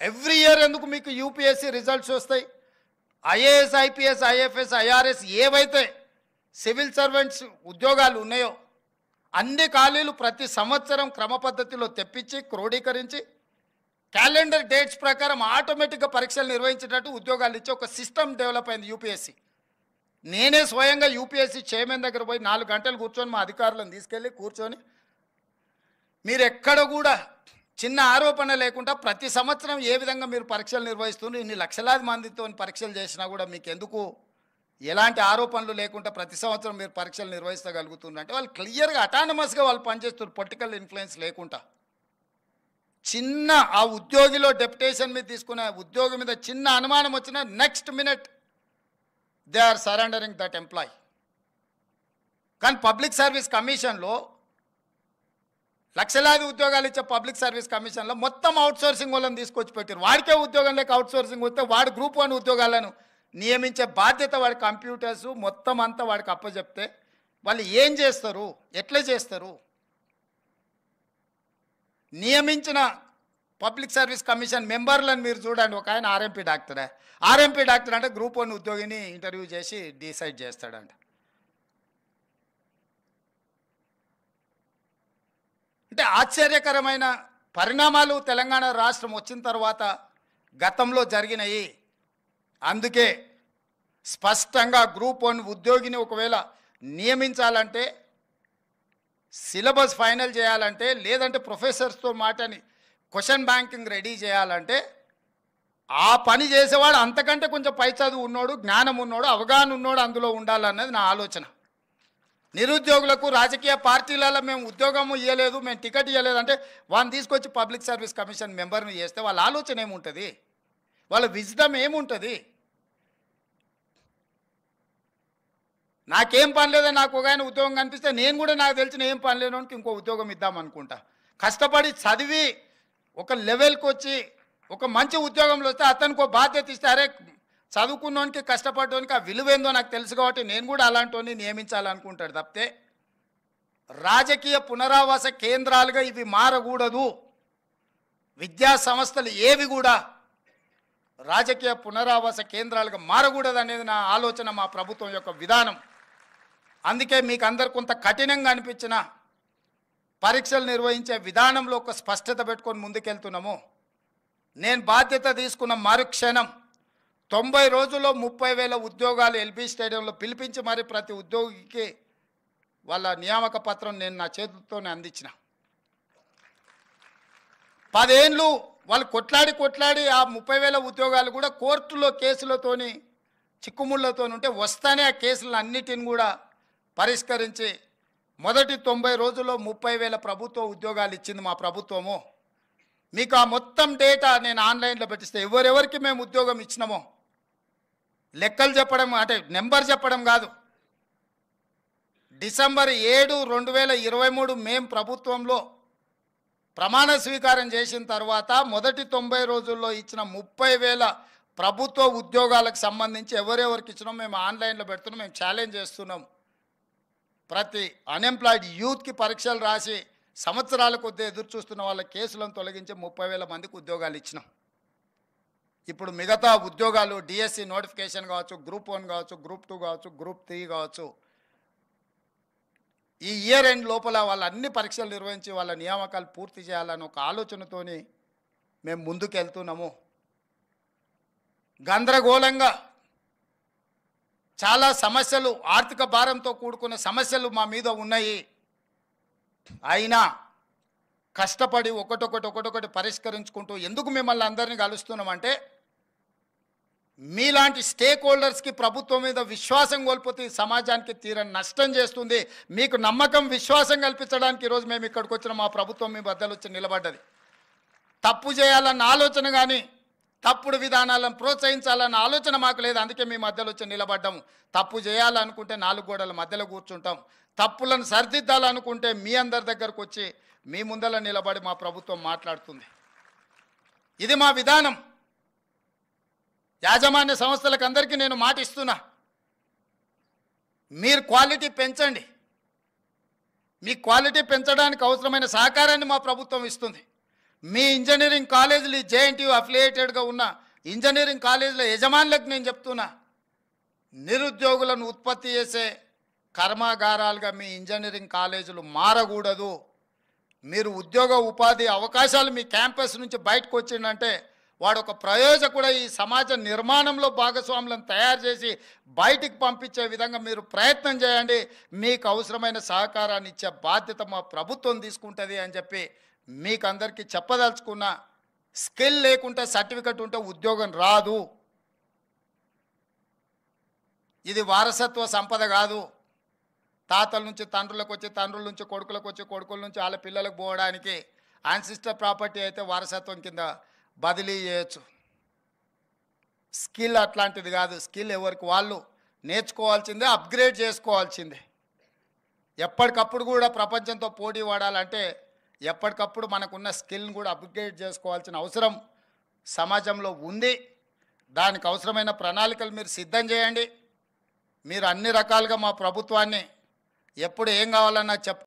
Every year ఎందుకు మీకు UPSC results వస్తాయి? ఐఏఎస్, ఐపీఎస్, ఐఎఫ్ఎస్, ఐఆర్ఎస్ ఏవైతే సివిల్ సర్వెంట్స్ ఉద్యోగాలు ఉన్నాయో అన్ని ఖాళీలు ప్రతి సంవత్సరం క్రమ పద్ధతిలో తెప్పించి క్రోడీకరించి క్యాలెండర్ డేట్స్ ప్రకారం ఆటోమేటిక్గా పరీక్షలు నిర్వహించేటట్టు ఉద్యోగాలు ఇచ్చి ఒక సిస్టమ్ డెవలప్ అయింది యూపీఎస్సీ. నేనే స్వయంగా యూపీఎస్సీ చైర్మన్ దగ్గర పోయి 4 గంటలు కూర్చొని మా అధికారులను తీసుకెళ్ళి కూర్చొని మీరు ఎక్కడ కూడా చిన్న ఆరోపణ లేకుండా ప్రతి సంవత్సరం ఏ విధంగా మీరు పరీక్షలు నిర్వహిస్తున్నారు, ఇన్ని లక్షలాది మందితో పరీక్షలు చేసినా కూడా మీకు ఎందుకు ఎలాంటి ఆరోపణలు లేకుండా ప్రతి సంవత్సరం మీరు పరీక్షలు నిర్వహించగలుగుతున్నారు అంటే వాళ్ళు క్లియర్గా అటానమస్గా వాళ్ళు పనిచేస్తున్నారు, పొలిటికల్ ఇన్ఫ్లుయెన్స్ లేకుండా. చిన్న ఆ ఉద్యోగిలో డెప్యుటేషన్ మీద తీసుకున్న ఉద్యోగి మీద చిన్న అనుమానం వచ్చినా next minute they are surrendering that employee. కానీ పబ్లిక్ సర్వీస్ కమిషన్లో లక్షలాది ఉద్యోగాలు ఇచ్చే పబ్లిక్ సర్వీస్ కమిషన్లో మొత్తం అవుట్సోర్సింగ్ వాళ్ళని తీసుకొచ్చి పెట్టారు. వాడికే ఉద్యోగం లేక అవుట్సోర్సింగ్ వస్తే వాడు గ్రూప్ 1 ఉద్యోగాలను నియమించే బాధ్యత వాడి కంప్యూటర్స్ మొత్తం అంతా వాడికి అప్పచెప్తే వాళ్ళు ఏం చేస్తారు, ఎట్లా చేస్తారు? నియమించిన పబ్లిక్ సర్వీస్ కమిషన్ మెంబర్లను మీరు చూడండి. ఒక ఆయన ఆర్ఎంపీ డాక్టరే. ఆర్ఎంపీ డాక్టర్ అంటే గ్రూప్ 1 ఉద్యోగిని ఇంటర్వ్యూ చేసి డిసైడ్ చేస్తాడంట. అంటే ఆశ్చర్యకరమైన పరిణామాలు తెలంగాణ రాష్ట్రం వచ్చిన తర్వాత గతంలో జరిగినాయి. అందుకే స్పష్టంగా గ్రూప్ 1 ఉద్యోగిని ఒకవేళ నియమించాలంటే, సిలబస్ ఫైనల్ చేయాలంటే, లేదంటే ప్రొఫెసర్స్తో మాటని క్వశ్చన్ బ్యాంకింగ్ రెడీ చేయాలంటే ఆ పని చేసేవాడు అంతకంటే కొంచెం పై చదువు ఉన్నోడు, జ్ఞానం ఉన్నోడు, అవగాహన ఉన్నోడు అందులో ఉండాలన్నది నా ఆలోచన. నిరుద్యోగులకు రాజకీయ పార్టీలలో మేము ఉద్యోగము ఇవ్వలేదు, మేము టికెట్ ఇవ్వలేదు అంటే వాళ్ళని తీసుకొచ్చి పబ్లిక్ సర్వీస్ కమిషన్ మెంబర్ని చేస్తే వాళ్ళ ఆలోచన ఏముంటుంది, వాళ్ళ విజ్డమ్ ఏముంటుంది? నాకేం పని లేదో నాకు ఒక ఆయన ఉద్యోగం కనిపిస్తే నేను కూడా నాకు తెలిసిన ఏం పని లేనోనికి ఇంకో ఉద్యోగం ఇద్దామనుకుంటా. కష్టపడి చదివి ఒక లెవెల్కి వచ్చి ఒక మంచి ఉద్యోగంలో వస్తే అతనికి ఒక బాధ్యత ఇస్తే, అరే చదువుకున్నోనికి కష్టపడడానికి ఆ విలువేందో నాకు తెలుసు కాబట్టి నేను కూడా అలాంటి నియమించాలనుకుంటాడు తప్పితే రాజకీయ పునరావాస కేంద్రాలుగా ఇవి మారకూడదు. విద్యా సంస్థలు ఏవి కూడా రాజకీయ పునరావాస కేంద్రాలుగా మారకూడదు అనేది నా ఆలోచన, మా ప్రభుత్వం యొక్క విధానం. అందుకే మీకు అందరు కొంత కఠినంగా అనిపించిన పరీక్షలు నిర్వహించే విధానంలో ఒక స్పష్టత పెట్టుకొని ముందుకెళ్తున్నాము. నేను బాధ్యత తీసుకున్న మరుక్షణం 90 రోజుల్లో 30,000 ఉద్యోగాలు ఎల్బీ స్టేడియంలో పిలిపించి మరి ప్రతి ఉద్యోగికి వాళ్ళ నియామక పత్రం నేను నా చేతులతోనే అందించిన. 10 ఏళ్ళు వాళ్ళు కొట్లాడి ఆ 30,000 ఉద్యోగాలు కూడా కోర్టులో కేసులతోని చిక్కుముళ్ళతో ఉంటే వస్తానే ఆ కేసులను అన్నిటిని కూడా పరిష్కరించి మొదటి 90 రోజుల్లో 30,000 ప్రభుత్వ ఉద్యోగాలు ఇచ్చింది మా ప్రభుత్వము. మీకు ఆ మొత్తం డేటా నేను ఆన్లైన్లో పెట్టిస్తే ఎవరెవరికి మేము ఉద్యోగం ఇచ్చినామో లెక్కలు చెప్పడం అంటే నెంబర్ చెప్పడం కాదు. డిసెంబర్ 7, 2023 మేము ప్రభుత్వంలో ప్రమాణ స్వీకారం చేసిన తర్వాత మొదటి 90 రోజుల్లో ఇచ్చిన 30,000 ప్రభుత్వ ఉద్యోగాలకు సంబంధించి ఎవరెవరికి ఇచ్చినాం మేము ఆన్లైన్లో పెడుతున్నాం. మేము ఛాలెంజ్ చేస్తున్నాం. ప్రతి అన్ఎంప్లాయిడ్ యూత్కి పరీక్షలు రాసి సంవత్సరాల కొద్దీ ఎదురు చూస్తున్న వాళ్ళ కేసులను తొలగించి 30,000 మందికి ఉద్యోగాలు ఇచ్చినాం. ఇప్పుడు మిగతా ఉద్యోగాలు డిఎస్సి నోటిఫికేషన్ కావచ్చు, గ్రూప్ 1 కావచ్చు, గ్రూప్ 2 కావచ్చు, గ్రూప్ 3 కావచ్చు, ఈ ఇయర్ ఎండ్ లోపల వాళ్ళ అన్ని పరీక్షలు నిర్వహించి వాళ్ళ నియామకాలు పూర్తి చేయాలని ఒక ఆలోచనతోని మేము ముందుకు వెళ్తున్నాము. గందరగోళంగా చాలా సమస్యలు, ఆర్థిక భారంతో కూడుకున్న సమస్యలు మా మీద ఉన్నాయి. అయినా కష్టపడి ఒకటొకటి పరిష్కరించుకుంటూ ఎందుకు మిమ్మల్ని అందరినీ కలుస్తున్నామంటే మీలాంటి స్టేక్ హోల్డర్స్కి ప్రభుత్వం మీద విశ్వాసం కోల్పోతే సమాజానికి తీరని నష్టం చేస్తుంది. మీకు నమ్మకం, విశ్వాసం కల్పించడానికి ఈరోజు మేము ఇక్కడికి వచ్చిన మా ప్రభుత్వం మీ బద్దలు వచ్చి నిలబడ్డది. తప్పు చేయాలన్న ఆలోచన కానీ తప్పుడు విధానాలను ప్రోత్సహించాలన్న ఆలోచన మాకు లేదు. అందుకే మీ మధ్యలో వచ్చి నిలబడ్డాము. తప్పు చేయాలనుకుంటే 4 గోడల మధ్యలో కూర్చుంటాం. తప్పులను సరిదిద్దాలనుకుంటే మీ అందరి దగ్గరకు వచ్చి మీ ముందర నిలబడి మా ప్రభుత్వం మాట్లాడుతుంది. ఇది మా విధానం. యాజమాన్య సంస్థలకు అందరికీ నేను మాట ఇస్తున్నా, మీరు క్వాలిటీ పెంచండి. మీ క్వాలిటీ పెంచడానికి అవసరమైన సహకారాన్ని మా ప్రభుత్వం ఇస్తుంది. మీ ఇంజనీరింగ్ కాలేజీలు జేఎన్టీయూ అఫిలియేటెడ్గా ఉన్న ఇంజనీరింగ్ కాలేజీల యజమానులకు నేను చెప్తున్నా, నిరుద్యోగులను ఉత్పత్తి చేసే కర్మాగారాలుగా మీ ఇంజనీరింగ్ కాలేజీలు మారకూడదు. మీరు ఉద్యోగ ఉపాధి అవకాశాలు మీ క్యాంపస్ నుంచి బయటకు వచ్చిందంటే వాడు ఒక ప్రయోజకుడు ఈ సమాజ నిర్మాణంలో భాగస్వాములను తయారు చేసి బయటికి పంపించే విధంగా మీరు ప్రయత్నం చేయండి. మీకు అవసరమైన సహకారాన్ని ఇచ్చే బాధ్యత మా ప్రభుత్వం తీసుకుంటుంది అని చెప్పి మీకు అందరికీ చెప్పదలుచుకున్న. స్కిల్ లేకుంటే సర్టిఫికెట్ ఉంటే ఉద్యోగం రాదు. ఇది వారసత్వ సంపద కాదు. తాతల నుంచి తండ్రులకు వచ్చి, తండ్రుల నుంచి కొడుకులకు వచ్చి, కొడుకుల నుంచి వాళ్ళ పిల్లలకు పోవడానికి యాన్సిస్టర్ ప్రాపర్టీ అయితే వారసత్వం కింద బదిలీ చేయొచ్చు. స్కిల్ అట్లాంటిది కాదు. స్కిల్ ఎవరికి వాళ్ళు నేర్చుకోవాల్సిందే, అప్గ్రేడ్ చేసుకోవాల్సిందే. ఎప్పటికప్పుడు కూడా ప్రపంచంతో పోటీ పడాలంటే ఎప్పటికప్పుడు మనకున్న స్కిల్ని కూడా అప్గ్రేడ్ చేసుకోవాల్సిన అవసరం సమాజంలో ఉంది. దానికి అవసరమైన ప్రణాళికలు మీరు సిద్ధం చేయండి. మీరు అన్ని రకాలుగా మా ప్రభుత్వాన్ని ఎప్పుడు ఏం కావాలన్నా